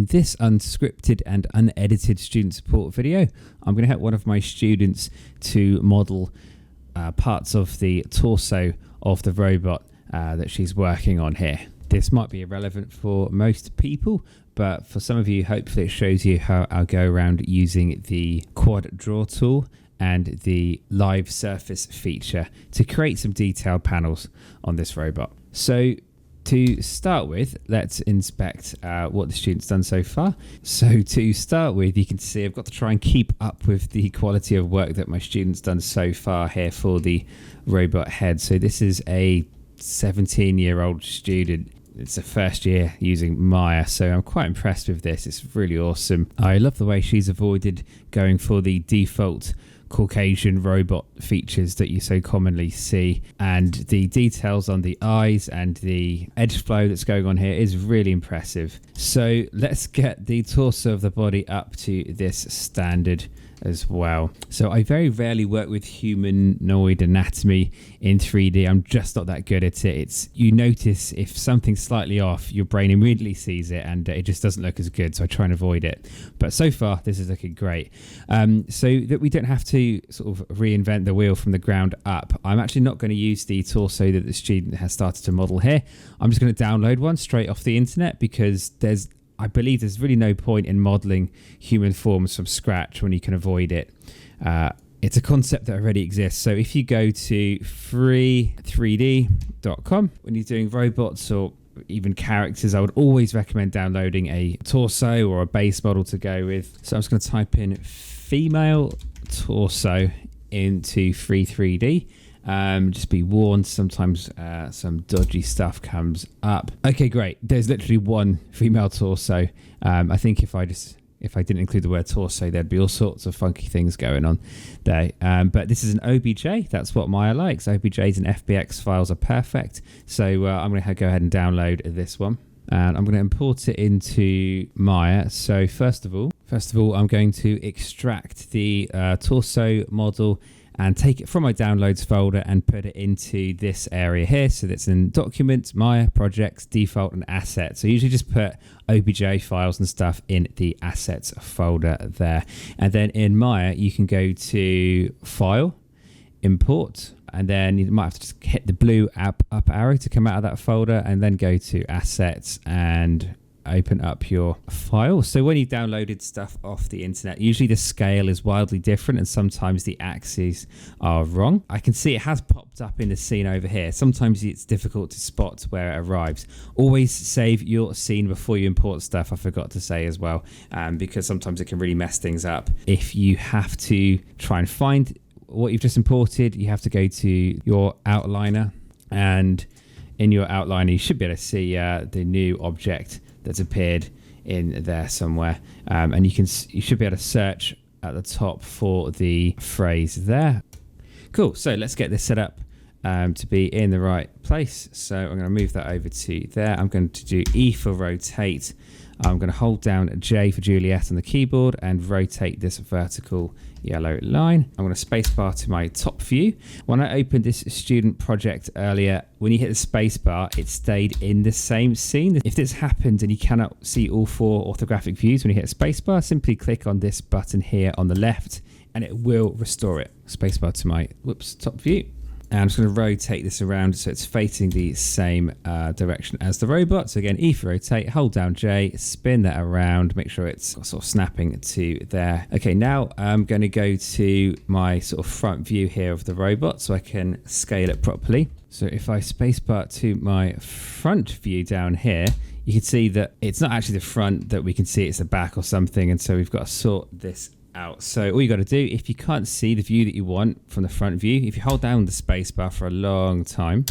In this unscripted and unedited student support video, I'm going to help one of my students to model parts of the torso of the robot that she's working on here. This might be irrelevant for most people, but for some of you, hopefully it shows you how I'll go around using the quad draw tool and the live surface feature to create some detailed panels on this robot. So to start with, let's inspect what the student's done so far. So to start with, you can see I've got to try and keep up with the quality of work that my student's done so far here for the robot head. So this is a 17-year-old student. It's the first year using Maya, so I'm quite impressed with this. It's really awesome. I love the way she's avoided going for the default Caucasian robot features that you so commonly see, and the details on the eyes and the edge flow that's going on here is really impressive. So let's get the torso of the body up to this standard as well. So I very rarely work with humanoid anatomy in 3D. I'm just not that good at it. You notice if something's slightly off, your brain immediately sees it and it just doesn't look as good, so I try and avoid it. But so far this is looking great. So that we don't have to sort of reinvent the wheel from the ground up, I'm actually not going to use the torso that the student has started to model here. I'm just going to download one straight off the internet, because I believe there's really no point in modeling human forms from scratch when you can avoid it. It's a concept that already exists. So if you go to free3d.com, when you're doing robots or even characters, I would always recommend downloading a torso or a base model to go with. So I'm just going to type in female torso into free3d. Just be warned, sometimes some dodgy stuff comes up. Okay, great. There's literally one female torso. I think if I didn't include the word torso, there'd be all sorts of funky things going on there. But this is an OBJ. That's what Maya likes. OBJs and FBX files are perfect. So I'm going to go ahead and download this one. And I'm going to import it into Maya. So first of all, I'm going to extract the torso model and take it from my downloads folder and put it into this area here. So that's in Documents, Maya, Projects, Default, and Assets. So usually just put OBJ files and stuff in the Assets folder there. And then in Maya, you can go to File, Import, and then you might have to just hit the blue up arrow to come out of that folder, and then go to Assets and open up your file. So when you downloaded stuff off the internet, usually the scale is wildly different and sometimes the axes are wrong. I can see it has popped up in the scene over here. Sometimes it's difficult to spot where it arrives. Always save your scene before you import stuff, I forgot to say as well, because sometimes it can really mess things up. If you have to try and find what you've just imported, you have to go to your outliner, and in your outliner you should be able to see the new object that's appeared in there somewhere, and you should be able to search at the top for the phrase there. Cool. So let's get this set up to be in the right place. So I'm going to move that over to there. I'm going to do E for rotate. I'm going to hold down J for Juliet on the keyboard and rotate this vertical yellow line. I'm going to spacebar to my top view. When I opened this student project earlier, when you hit the spacebar, it stayed in the same scene. If this happens and you cannot see all four orthographic views when you hit spacebar, simply click on this button here on the left and it will restore it. Spacebar to my top view. And I'm just going to rotate this around so it's facing the same direction as the robot. So again, E for rotate, hold down J, spin that around, make sure it's sort of snapping to there. Okay, now I'm going to go to my sort of front view here of the robot so I can scale it properly. So if I spacebar to my front view down here, you can see that it's not actually the front that we can see, it's the back or something. And so we've got to sort this out. So all you got to do, if you can't see the view that you want from the front view, if you hold down the space bar for a long time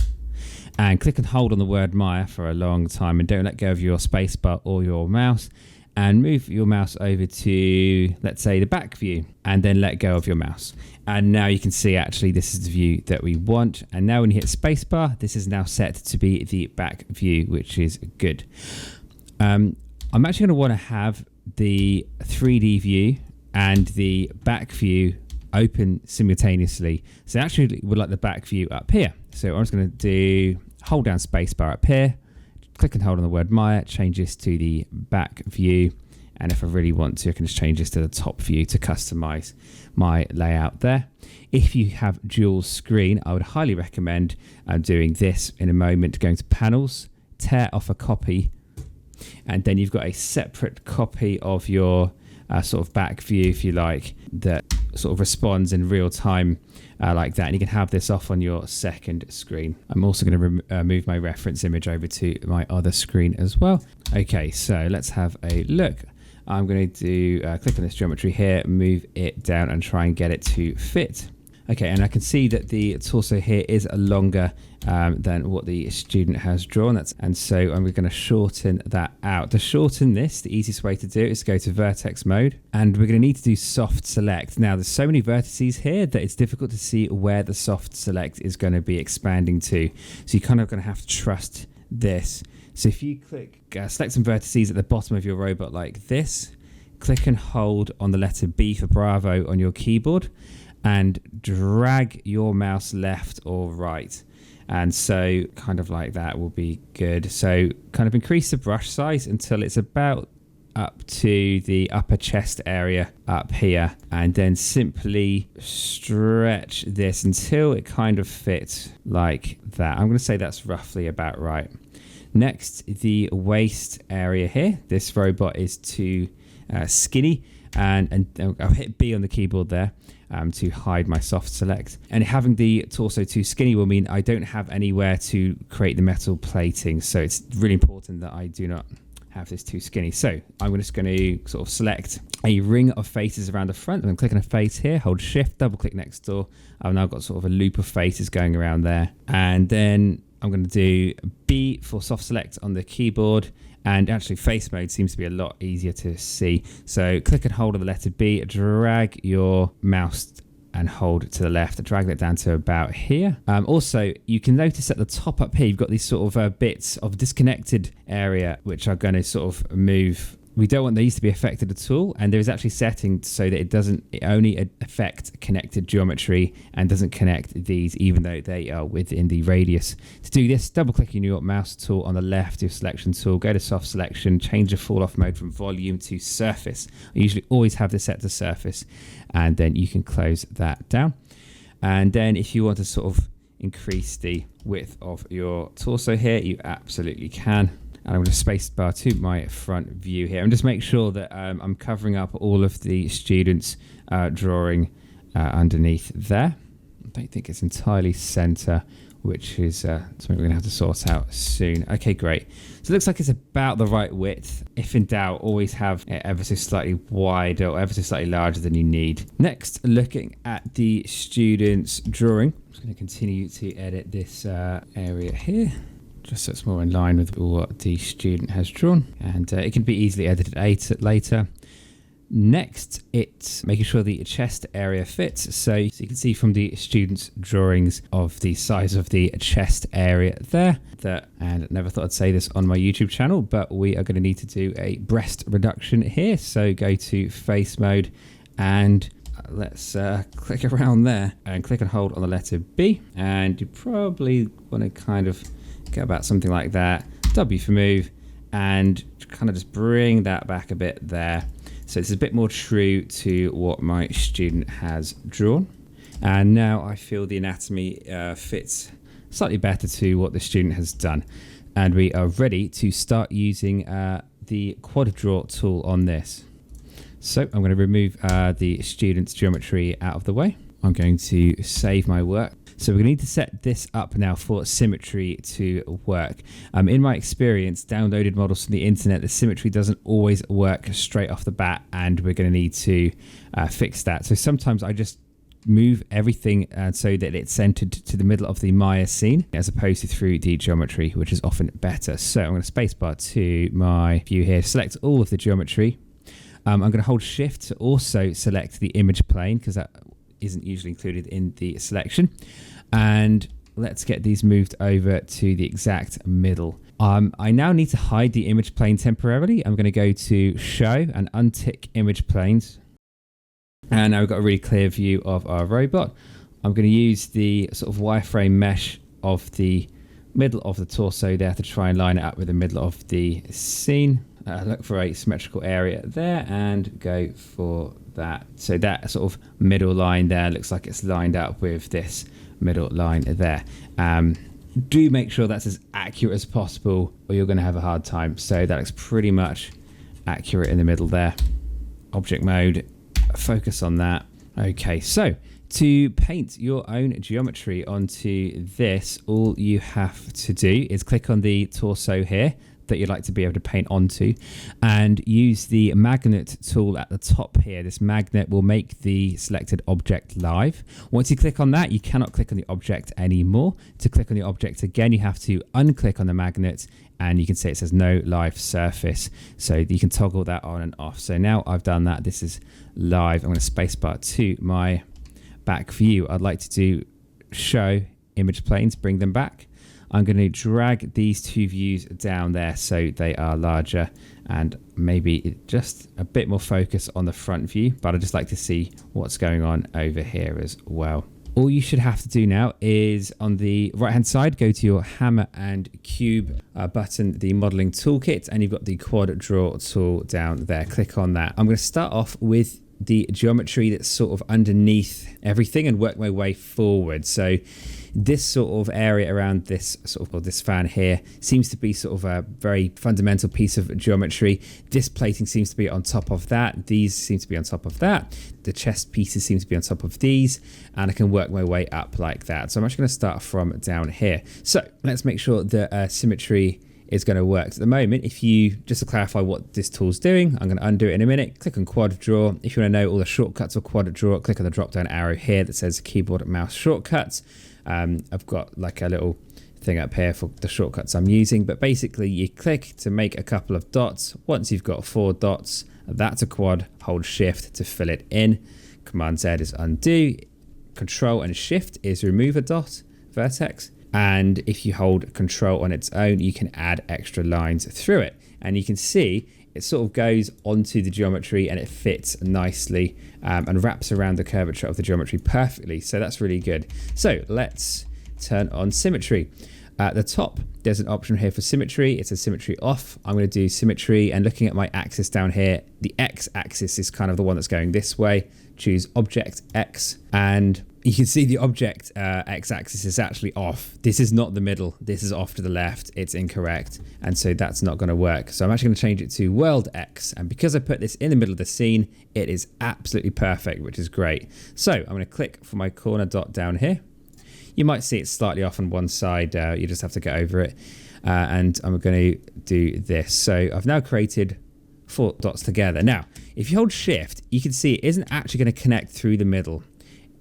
and click and hold on the word Maya for a long time and don't let go of your space bar or your mouse, and move your mouse over to, let's say, the back view, and then let go of your mouse, and now you can see actually this is the view that we want. And now when you hit spacebar, this is now set to be the back view, which is good. I'm actually going to want to have the 3D view and the back view open simultaneously. So actually would like the back view up here. So I'm just going to do hold down spacebar up here, click and hold on the word Maya, change this to the back view, And if I really want to, I can just change this to the top view to customize my layout there. If you have dual screen, I would highly recommend doing this in a moment, going to panels, tear off a copy, and then you've got a separate copy of your sort of back view, if you like, that sort of responds in real time like that. And you can have this off on your second screen. I'm also going to move my reference image over to my other screen as well. Okay, so let's have a look. I'm going to do click on this geometry here, move it down and try and get it to fit. Okay, and I can see that the torso here is longer than what the student has drawn. And so I'm going to shorten that out. To shorten this, the easiest way to do it is to go to vertex mode, and we're going to need to do soft select. Now, there's so many vertices here that it's difficult to see where the soft select is going to be expanding to. So you're kind of going to have to trust this. So if you click, select some vertices at the bottom of your robot like this, click and hold on the letter B for Bravo on your keyboard, and drag your mouse left or right. And so kind of like that will be good. So kind of increase the brush size until it's about up to the upper chest area up here, and then simply stretch this until it kind of fits like that. I'm going to say that's roughly about right. Next, the waist area here. This robot is too skinny, and I'll hit B on the keyboard there to hide my soft select. And having the torso too skinny will mean I don't have anywhere to create the metal plating. So it's really important that I do not have this too skinny. So I'm just going to sort of select a ring of faces around the front. I'm going to click on a face here, hold shift, double click next door. I've now got sort of a loop of faces going around there. And then I'm going to do B for soft select on the keyboard. And actually face mode seems to be a lot easier to see. So click and hold on the letter B, drag your mouse and hold to the left, drag that down to about here. Also, you can notice at the top up here, you've got these sort of bits of disconnected area, which are going to sort of move. We don't want these to be affected at all. And there's actually settings so that it only affect connected geometry and doesn't connect these, even though they are within the radius. To do this, double click your mouse tool on the left, your selection tool, go to soft selection, change the fall off mode from volume to surface. I usually always have this set to surface, and then you can close that down. And then if you want to sort of increase the width of your torso here, you absolutely can. And I'm going to space bar to my front view here and just make sure that I'm covering up all of the students' drawing underneath there. I don't think it's entirely center, which is something we're going to have to sort out soon. Okay, great. So it looks like it's about the right width. If in doubt, always have it ever so slightly wider or ever so slightly larger than you need. Next, looking at the student's drawing. I'm just going to continue to edit this area here, just so it's more in line with what the student has drawn, and it can be easily edited later. Next, it's making sure the chest area fits. So you can see from the student's drawings of the size of the chest area there, and I never thought I'd say this on my YouTube channel, but we are going to need to do a breast reduction here. So go to face mode and let's click around there and click and hold on the letter B, and you probably want to kind of get about something like that. W for move, and kind of just bring that back a bit there. So it's a bit more true to what my student has drawn. And now I feel the anatomy fits slightly better to what the student has done. And we are ready to start using the quad draw tool on this. So I'm going to remove the student's geometry out of the way. I'm going to save my work. So we need to set this up now for symmetry to work. In my experience, downloaded models from the internet, the symmetry doesn't always work straight off the bat, and we're going to need to fix that. So sometimes I just move everything so that it's centered to the middle of the Maya scene as opposed to through the geometry, which is often better. So I'm going to spacebar to my view here, select all of the geometry. I'm going to hold shift to also select the image plane because that isn't usually included in the selection. And let's get these moved over to the exact middle. I now need to hide the image plane temporarily. I'm going to go to show and untick image planes. And now we've got a really clear view of our robot. I'm going to use the sort of wireframe mesh of the middle of the torso there to try and line it up with the middle of the scene. look for a symmetrical area there and go for that. So that sort of middle line there looks like it's lined up with this middle line there. Do make sure that's as accurate as possible or you're going to have a hard time. So that looks pretty much accurate in the middle there. Object mode, focus on that. Okay, so to paint your own geometry onto this, all you have to do is click on the torso here that you'd like to be able to paint onto and use the magnet tool at the top here. This magnet will make the selected object live. Once you click on that, you cannot click on the object anymore. To click on the object again, you have to unclick on the magnet and you can see it says no live surface. So you can toggle that on and off. So now I've done that, this is live. I'm going to spacebar to my back view. I'd like to do show image planes, bring them back. I'm going to drag these two views down there so they are larger and maybe just a bit more focus on the front view, but I'd just like to see what's going on over here as well. All you should have to do now is on the right hand side, go to your hammer and cube button, the modeling toolkit, and you've got the quad draw tool down there. Click on that. I'm going to start off with the geometry that's sort of underneath everything and work my way forward. So this sort of area around this sort of this fan here seems to be sort of a very fundamental piece of geometry. This plating seems to be on top of that. These seem to be on top of that. The chest pieces seem to be on top of these, and I can work my way up like that. So I'm actually going to start from down here. So let's make sure the symmetry is going to work. At the moment, if you, just to clarify what this tool's doing, I'm going to undo it in a minute. Click on quad draw. If you want to know all the shortcuts of quad draw, click on the drop down arrow here that says keyboard mouse shortcuts. I've got like a little thing up here for the shortcuts I'm using, but basically you click to make a couple of dots. Once you've got 4 dots, that's a quad. Hold shift to fill it in. Command Z is undo. Control and shift is remove a dot vertex. And if you hold control on its own, you can add extra lines through it. And you can see it sort of goes onto the geometry and it fits nicely and wraps around the curvature of the geometry perfectly. So that's really good. So let's turn on symmetry. At the top, there's an option here for symmetry. It says symmetry off. I'm going to do symmetry, and looking at my axis down here, the X axis is kind of the one that's going this way. Choose object X, and you can see the object X-axis is actually off. This is not the middle. This is off to the left. It's incorrect. And so that's not going to work. So I'm actually going to change it to world X. And because I put this in the middle of the scene, it is absolutely perfect, which is great. So I'm going to click for my corner dot down here. You might see it slightly off on one side. You just have to get over it. And I'm going to do this. So I've now created 4 dots together. Now, if you hold shift, you can see it isn't actually going to connect through the middle.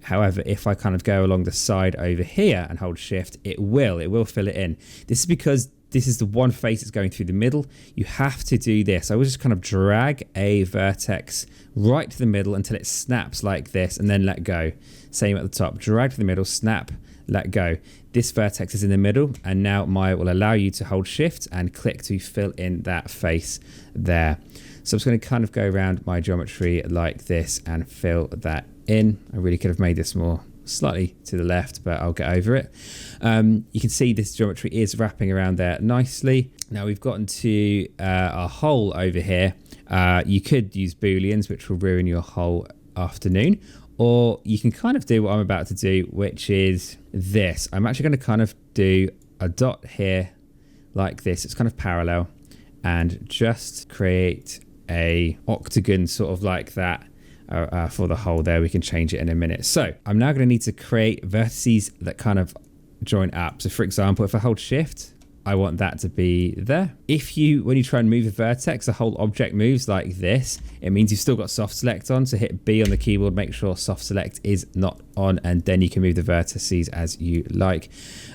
However, if I kind of go along the side over here and hold shift, it will fill it in. This is because this is the one face that's going through the middle. You have to do this. I will just kind of drag a vertex right to the middle until it snaps like this and then let go. Same at the top, drag to the middle, snap, let go. This vertex is in the middle, and now Maya will allow you to hold shift and click to fill in that face there. So I'm just going to kind of go around my geometry like this and fill that in. I really could have made this more slightly to the left, but I'll get over it. You can see this geometry is wrapping around there nicely. Now we've gotten to our hole over here. You could use booleans, which will ruin your whole afternoon, or you can kind of do what I'm about to do, which is this. I'm actually going to kind of do a dot here like this. It's kind of parallel, and just create a octagon sort of like that for the hole there. We can change it in a minute. So I'm now going to need to create vertices that kind of join up. So for example, if I hold shift, I want that to be there. When you try and move a vertex, the whole object moves like this. It means you've still got soft select on. So hit B on the keyboard, make sure soft select is not on, and then you can move the vertices as you like.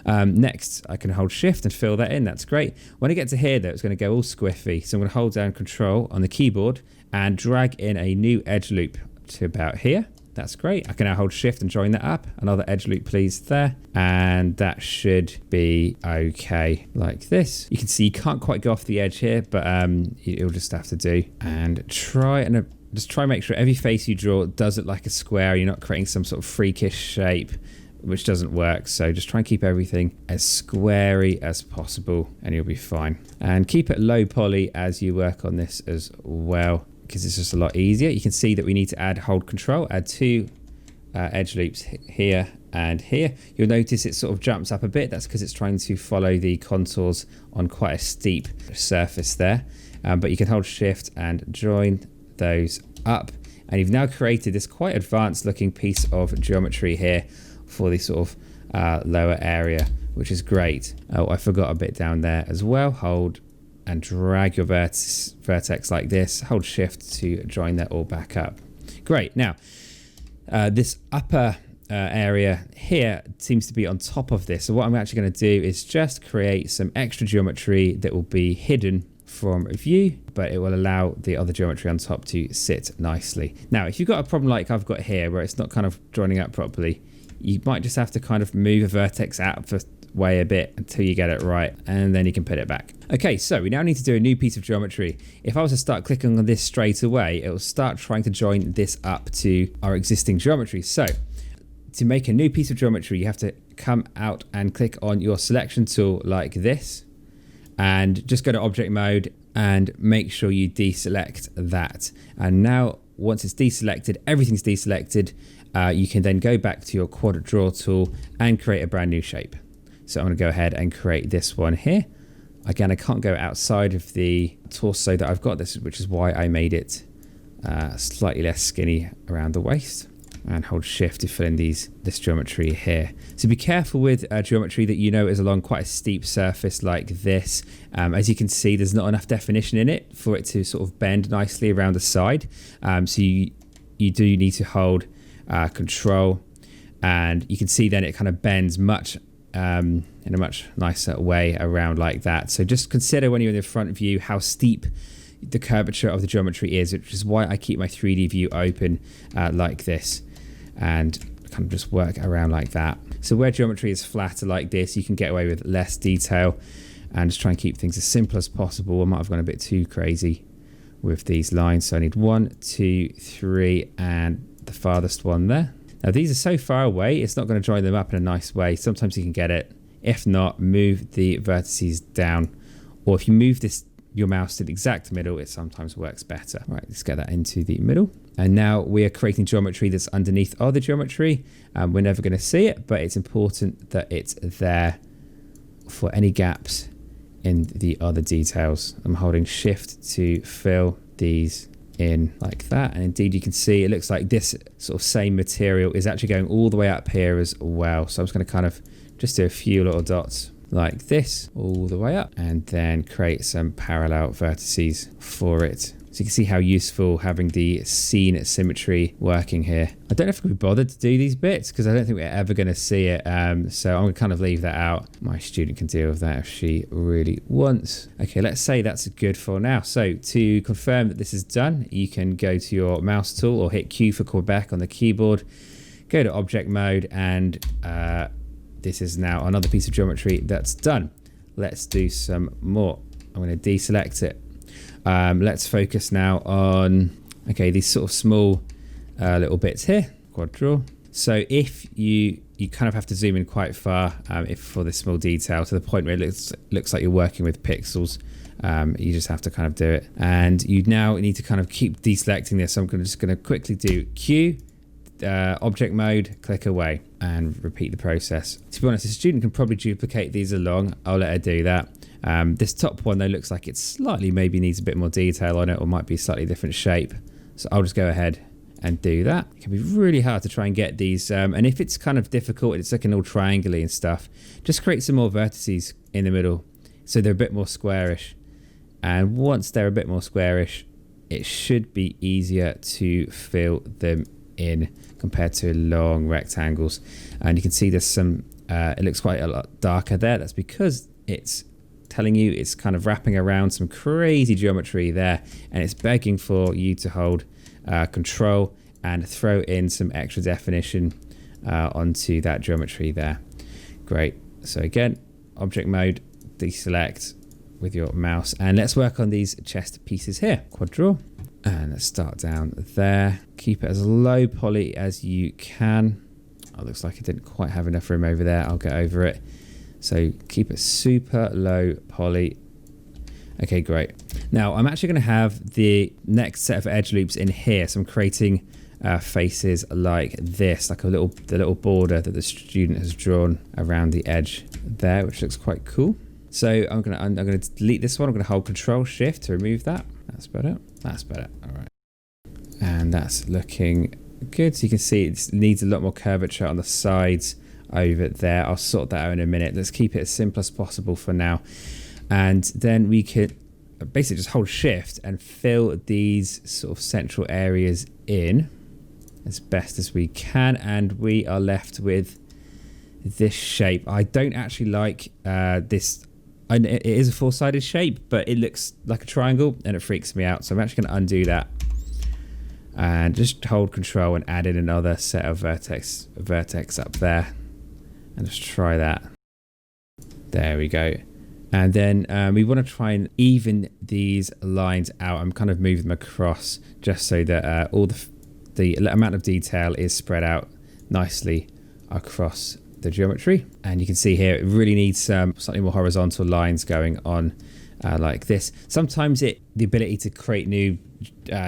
Next, I can hold shift and fill that in. That's great. When I get to here though, it's going to go all squiffy. So I'm going to hold down control on the keyboard and drag in a new edge loop to about here. That's great. I can now hold shift and join that up. Another edge loop, please, there. And that should be okay like this. You can see you can't quite go off the edge here, but you'll just have to do. And just try and make sure every face you draw does look like a square. You're not creating some sort of freakish shape which doesn't work. So just try and keep everything as squarey as possible and you'll be fine. And keep it low poly as you work on this as well, because it's just a lot easier. You can see that we need to hold control, add 2 edge loops here and here. You'll notice it sort of jumps up a bit. That's because it's trying to follow the contours on quite a steep surface there. But you can hold shift and join those up. And you've now created this quite advanced looking piece of geometry here for the sort of lower area, which is great. Oh, I forgot a bit down there as well. Hold and drag your vertex like this. Hold shift to join that all back up. Great. Now, this upper area here seems to be on top of this. So what I'm actually going to do is just create some extra geometry that will be hidden from view, but it will allow the other geometry on top to sit nicely. Now, if you've got a problem like I've got here where it's not kind of joining up properly, you might just have to kind of move a vertex out of the way a bit until you get it right, and then you can put it back. Okay, so we now need to do a new piece of geometry. If I was to start clicking on this straight away, it will start trying to join this up to our existing geometry. So to make a new piece of geometry, you have to come out and click on your selection tool like this, and just go to object mode and make sure you deselect that. And now once it's deselected, everything's deselected, you can then go back to your quadrant draw tool and create a brand new shape. So I'm going to go ahead and create this one here. Again, I can't go outside of the torso that I've got, which is why I made it slightly less skinny around the waist. And hold shift to fill in this geometry here. So be careful with geometry that you know is along quite a steep surface like this. As you can see, there's not enough definition in it for it to sort of bend nicely around the side. So you do need to hold control, and you can see then it kind of bends in a much nicer way around like that. So just consider when you're in the front view how steep the curvature of the geometry is, which is why I keep my 3D view open like this, and kind of just work around like that. So where geometry is flatter like this, you can get away with less detail and just try and keep things as simple as possible. I might have gone a bit too crazy with these lines. So I need 1, 2, 3, and the farthest one there. Now these are so far away, it's not going to join them up in a nice way. Sometimes you can get it. If not, move the vertices down. Or if you move your mouse to the exact middle, it sometimes works better. Right, let's get that into the middle. And now we are creating geometry that's underneath other geometry. We're never going to see it, but it's important that it's there for any gaps in the other details. I'm holding shift to fill these in like that, and indeed you can see it looks like this sort of same material is actually going all the way up here as well. So I'm just going to kind of just do a few little dots like this all the way up, and then create some parallel vertices for it. So you can see how useful having the scene symmetry working here. I don't know if we bothered to do these bits because I don't think we're ever going to see it. So I'm going to kind of leave that out. My student can deal with that if she really wants. Okay, let's say that's good for now. So to confirm that this is done, you can go to your mouse tool or hit Q for Quebec on the keyboard. Go to object mode, and this is now another piece of geometry that's done. Let's do some more. I'm going to deselect it. Let's focus now on, okay, these sort of small little bits here, quad draw. So if you kind of have to zoom in quite far for this small detail to the point where it looks like you're working with pixels. You just have to kind of do it. And you now need to kind of keep deselecting this. So I'm just going to quickly do Q, object mode, click away, and repeat the process. To be honest, the student can probably duplicate these along. I'll let her do that. This top one though looks like it slightly maybe needs a bit more detail on it, or might be a slightly different shape. So I'll just go ahead and do that. It can be really hard to try and get these, and if it's kind of difficult, it's looking all triangle-y and stuff, just create some more vertices in the middle so they're a bit more squarish. And once they're a bit more squarish, it should be easier to fill them in compared to long rectangles. And you can see there's some, it looks quite a lot darker there. That's because it's telling you it's kind of wrapping around some crazy geometry there, and it's begging for you to hold control and throw in some extra definition onto that geometry there. Great. So again, object mode, deselect with your mouse, and let's work on these chest pieces here. Quad draw, and let's start down there. Keep it as low poly as you can. Oh, looks like it didn't quite have enough room over there. I'll get over it. So keep it super low poly. Okay, great. Now I'm actually going to have the next set of edge loops in here. So I'm creating faces like this, like the little border that the student has drawn around the edge there, which looks quite cool. So I'm gonna delete this one. I'm gonna hold Control Shift to remove that. That's better. That's better. All right. And that's looking good. So you can see it needs a lot more curvature on the sides over there. I'll sort that out in a minute. Let's keep it as simple as possible for now. And then we could basically just hold Shift and fill these sort of central areas in as best as we can. And we are left with this shape. I don't actually like this. It is a four-sided shape, but it looks like a triangle and it freaks me out. So I'm actually going to undo that and just hold Control and add in another set of vertex up there. And just try that. There we go. And then we want to try and even these lines out. I'm kind of moving them across just so that all the amount of detail is spread out nicely across the geometry. And you can see here it really needs slightly more horizontal lines going on like this. Sometimes the ability to create new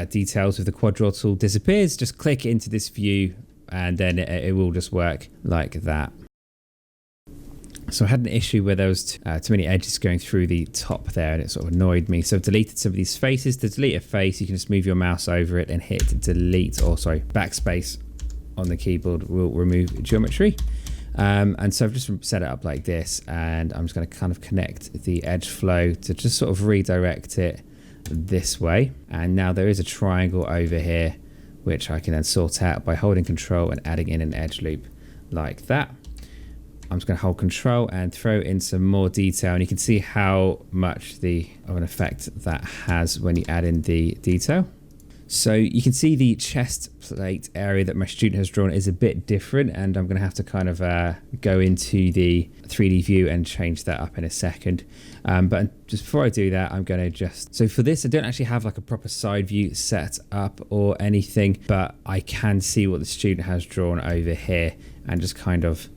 details with the quad draw tool disappears. Just click into this view and then it will just work like that. So I had an issue where there was too many edges going through the top there and it sort of annoyed me. So I've deleted some of these faces. To delete a face, you can just move your mouse over it and hit delete, or sorry, backspace on the keyboard will remove geometry. And so I've just set it up like this, and I'm just going to kind of connect the edge flow to just sort of redirect it this way. And now there is a triangle over here, which I can then sort out by holding Control and adding in an edge loop like that. I'm just going to hold Control and throw in some more detail, and you can see how much of an effect that has when you add in the detail. So you can see the chest plate area that my student has drawn is a bit different, and I'm going to have to kind of go into the 3D view and change that up in a second. But just before I do that, I'm going to so for this, I don't actually have like a proper side view set up or anything, but I can see what the student has drawn over here and just kind of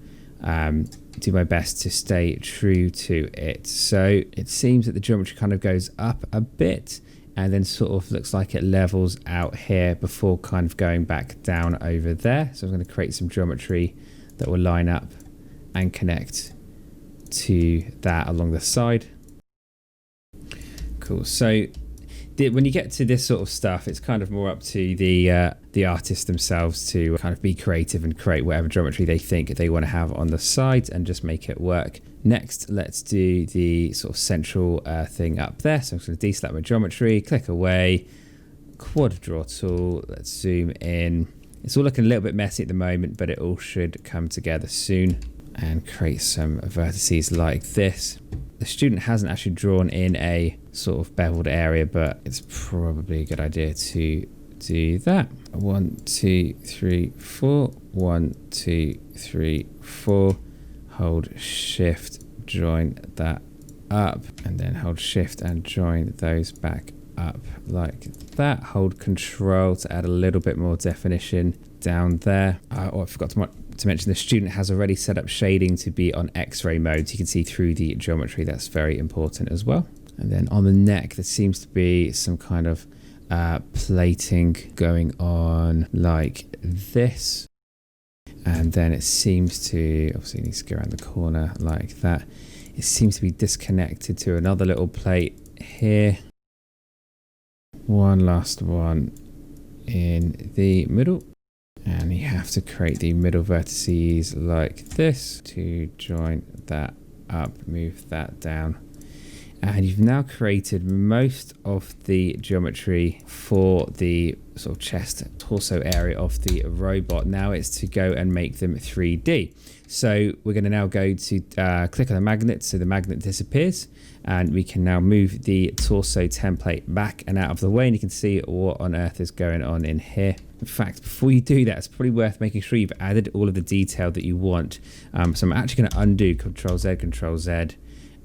do my best to stay true to it. So it seems that the geometry kind of goes up a bit and then sort of looks like it levels out here before kind of going back down over there. So I'm going to create some geometry that will line up and connect to that along the side. Cool. So when you get to this sort of stuff, it's kind of more up to the artists themselves to kind of be creative and create whatever geometry they think they want to have on the sides and just make it work. Next, let's do the sort of central thing up there. So I'm just going to deselect my geometry, click away, quad draw tool, let's zoom in. It's all looking a little bit messy at the moment, but it all should come together soon, and create some vertices like this. The student hasn't actually drawn in a sort of beveled area, but it's probably a good idea to do that. 1, 2, 3, 4. 1, 2, 3, 4. Hold Shift, join that up, and then hold Shift and join those back up like that. Hold Control to add a little bit more definition down there. I forgot to mention the student has already set up shading to be on X-ray mode, so you can see through the geometry. That's very important as well. And then on the neck, there seems to be some kind of plating going on like this. And then it seems to, obviously it needs to go around the corner like that. It seems to be disconnected to another little plate here. One last one in the middle. And you have to create the middle vertices like this to join that up, move that down. And you've now created most of the geometry for the sort of chest torso area of the robot. Now it's to go and make them 3D. So we're going to now go to click on the magnet so the magnet disappears, and we can now move the torso template back and out of the way, and you can see what on earth is going on in here. In fact, before you do that, it's probably worth making sure you've added all of the detail that you want. So I'm actually going to undo Control Z,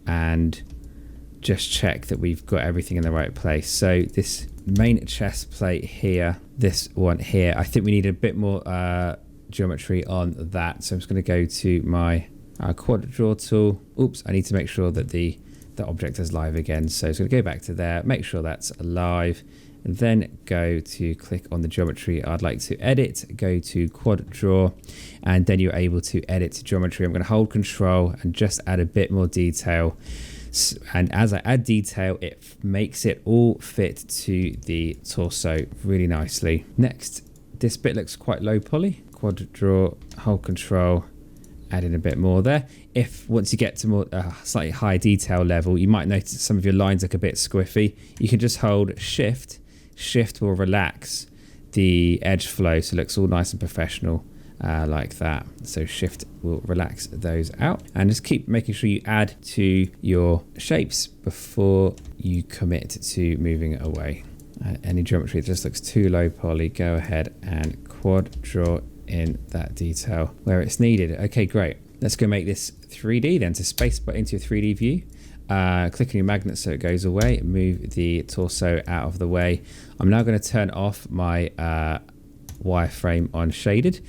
and just check that we've got everything in the right place. So this main chest plate here, this one here, I think we need a bit more geometry on that. So I'm just going to go to my quad draw tool. Oops, I need to make sure that the object is live again. So it's going to go back to there, make sure that's live, and then go to click on the geometry I'd like to edit, go to quad draw, and then you're able to edit geometry. I'm going to hold control and just add a bit more detail. And as I add detail, it makes it all fit to the torso really nicely. Next, this bit looks quite low poly. Quad draw, hold control, add in a bit more there. If once you get to more slightly higher detail level, you might notice some of your lines look a bit squiffy. You can just hold shift. Shift will relax the edge flow, so it looks all nice and professional like that. So shift will relax those out, and just keep making sure you add to your shapes before you commit to moving it away. Any geometry that just looks too low poly, go ahead and quad draw in that detail where it's needed. Okay, great. Let's go make this 3D then. So spacebar into your 3D view. Click on your magnet so it goes away. Move the torso out of the way. I'm now going to turn off my wireframe on shaded.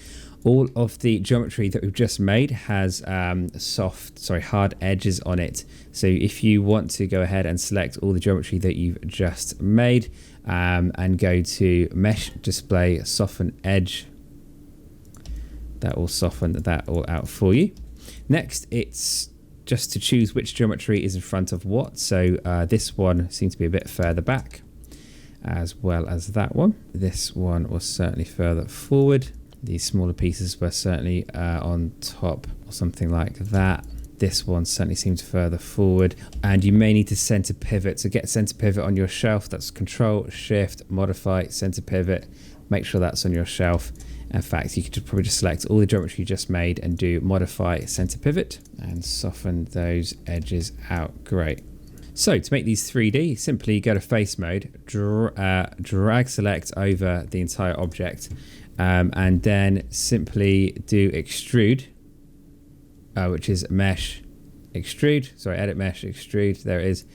All of the geometry that we've just made has hard edges on it. So if you want to go ahead and select all the geometry that you've just made and go to mesh display, soften edge, that will soften that all out for you. Next, it's just to choose which geometry is in front of what. So this one seems to be a bit further back, as well as that one. This one was certainly further forward. These smaller pieces were certainly on top or something like that. This one certainly seems further forward, and you may need to center pivot. So get center pivot on your shelf. That's Control Shift Modify Center Pivot. Make sure that's on your shelf. In fact, you could probably just select all the geometry you just made and do Modify Center Pivot and soften those edges out. Great. So to make these 3D, simply go to face mode, drag select over the entire object, and then simply do extrude, which is mesh extrude. Sorry, edit mesh extrude. There it is.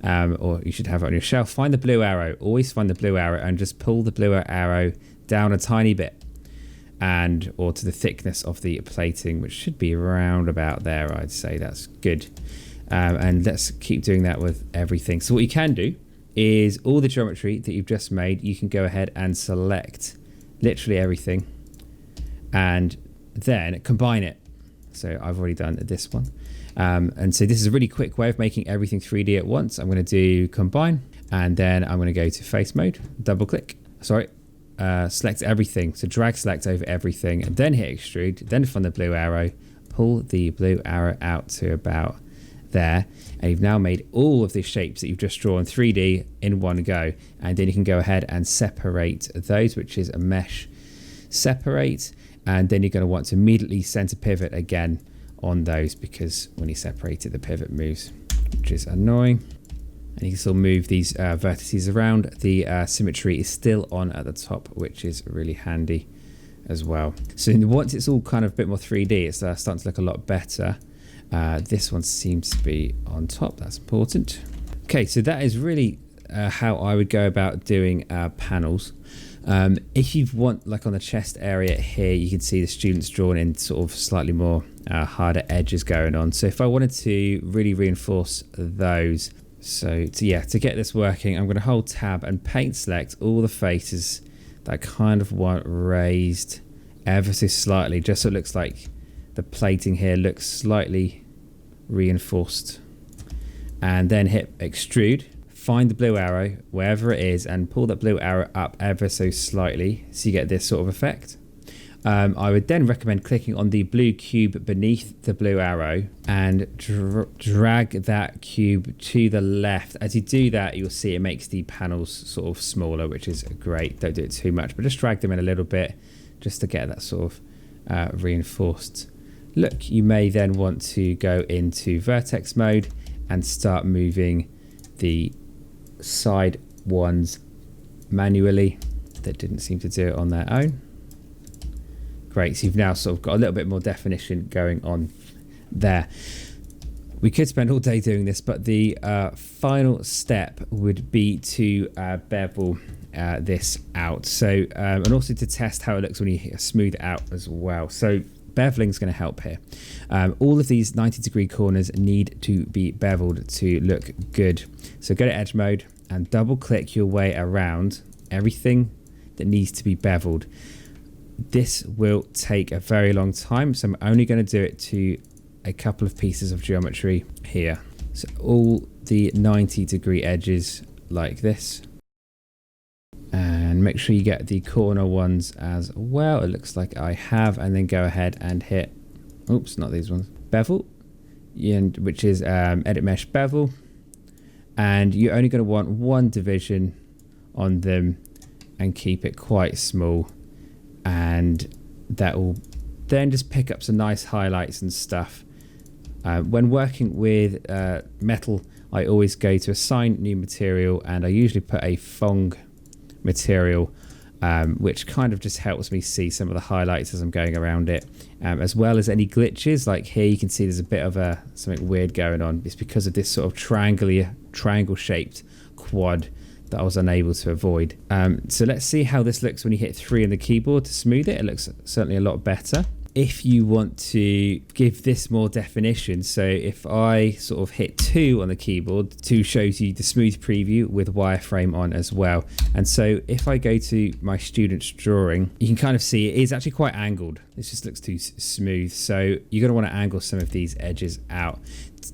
Or you should have it on your shelf. Find the blue arrow. Always find the blue arrow and just pull the blue arrow down a tiny bit, or to the thickness of the plating, which should be around about there. I'd say that's good. And let's keep doing that with everything. So what you can do is all the geometry that you've just made, you can go ahead and select literally everything and then combine it. So I've already done this one. And so this is a really quick way of making everything 3D at once. I'm going to do combine, and then I'm going to go to face mode, double click, select everything. So drag select over everything and then hit extrude, then find the blue arrow, pull the blue arrow out to about there, and you've now made all of the shapes that you've just drawn 3D in one go. And then you can go ahead and separate those, which is a mesh separate, and then you're going to want to immediately center pivot again on those, because when you separate it, the pivot moves, which is annoying. And you can still move these vertices around. The symmetry is still on at the top, which is really handy as well. So once it's all kind of a bit more 3D, it's starting to look a lot better. This one seems to be on top. That's important. Okay, so that is really how I would go about doing panels. If you want, like on the chest area here, you can see the students drawn in sort of slightly more harder edges going on. So if I wanted to really reinforce those, so to get this working, I'm going to hold tab and paint select all the faces that I kind of want raised ever so slightly, just so it looks like the plating here looks slightly reinforced. And then hit extrude, find the blue arrow wherever it is and pull that blue arrow up ever so slightly so you get this sort of effect. I would then recommend clicking on the blue cube beneath the blue arrow and drag that cube to the left. As you do that, you'll see it makes the panels sort of smaller, which is great. Don't do it too much, but just drag them in a little bit just to get that sort of reinforced look. You may then want to go into vertex mode and start moving the side ones manually. That didn't seem to do it on their own. Great, so you've now sort of got a little bit more definition going on there. We could spend all day doing this, but the final step would be to bevel this out. So, and also to test how it looks when you smooth it out as well. So beveling is going to help here. All of these 90-degree corners need to be beveled to look good. So go to edge mode and double click your way around everything that needs to be beveled. This will take a very long time, so I'm only going to do it to a couple of pieces of geometry here. So all the 90-degree edges like this. And make sure you get the corner ones as well. It looks like I have. And then go ahead and hit, oops, not these ones, bevel, and which is edit mesh bevel. And you're only going to want one division on them and keep it quite small. And that will then just pick up some nice highlights and stuff. When working with metal, I always go to assign new material, and I usually put a Fong material, which kind of just helps me see some of the highlights as I'm going around it, as well as any glitches. Like here you can see there's a bit of something weird going on. It's because of this sort of triangle shaped quad that I was unable to avoid. So let's see how this looks when you hit 3 on the keyboard to smooth it. It looks certainly a lot better. If you want to give this more definition, so if I sort of hit 2 on the keyboard, 2 shows you the smooth preview with wireframe on as well. And so if I go to my student's drawing, you can kind of see it is actually quite angled. This just looks too smooth. So you're going to want to angle some of these edges out.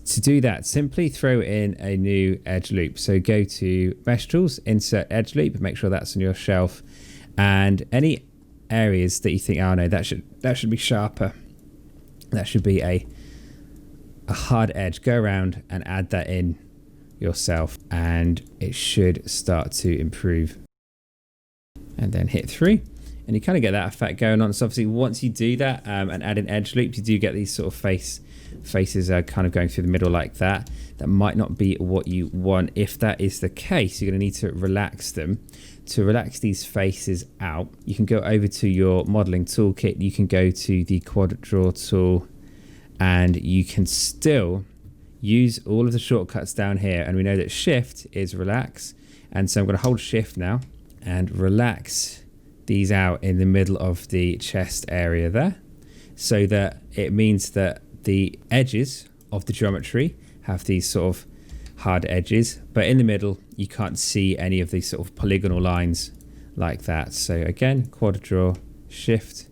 To do that, simply throw in a new edge loop. So go to Mesh Tools, insert edge loop, make sure that's on your shelf, and any areas that you think, oh no, that should be sharper, that should be a hard edge, go around and add that in yourself, and it should start to improve. And then hit 3, and you kind of get that effect going on. So obviously once you do that and add in edge loops, you do get these sort of faces kind of going through the middle like that. That might not be what you want. If that is the case, you're going to need to relax them. To relax these faces out, you can go over to your modeling toolkit, you can go to the quad draw tool, and you can still use all of the shortcuts down here. And we know that shift is relax, and so I'm going to hold shift now and relax these out in the middle of the chest area there, so that it means that the edges of the geometry have these sort of hard edges, but in the middle you can't see any of these sort of polygonal lines like that. So again, quad draw, shift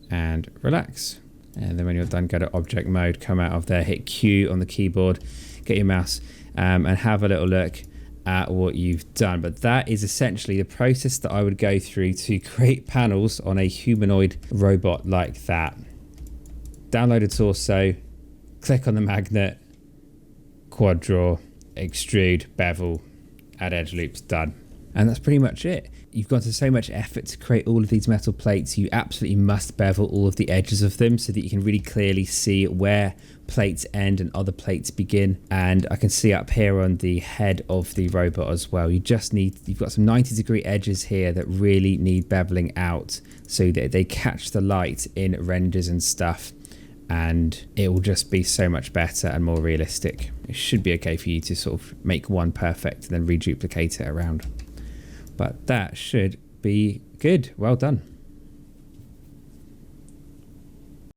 and relax, and then when you're done, go to object mode, come out of there, hit Q on the keyboard, get your mouse and have a little look at what you've done. But that is essentially the process that I would go through to create panels on a humanoid robot like that. Download a torso, click on the magnet, quad draw, extrude, bevel, add edge loops, done. And that's pretty much it. You've gone to so much effort to create all of these metal plates, you absolutely must bevel all of the edges of them so that you can really clearly see where plates end and other plates begin. And I can see up here on the head of the robot as well, you've got some 90-degree edges here that really need beveling out so that they catch the light in renders and stuff, and it will just be so much better and more realistic. It should be okay for you to sort of make one perfect and then reduplicate it around. But that should be good. Well done.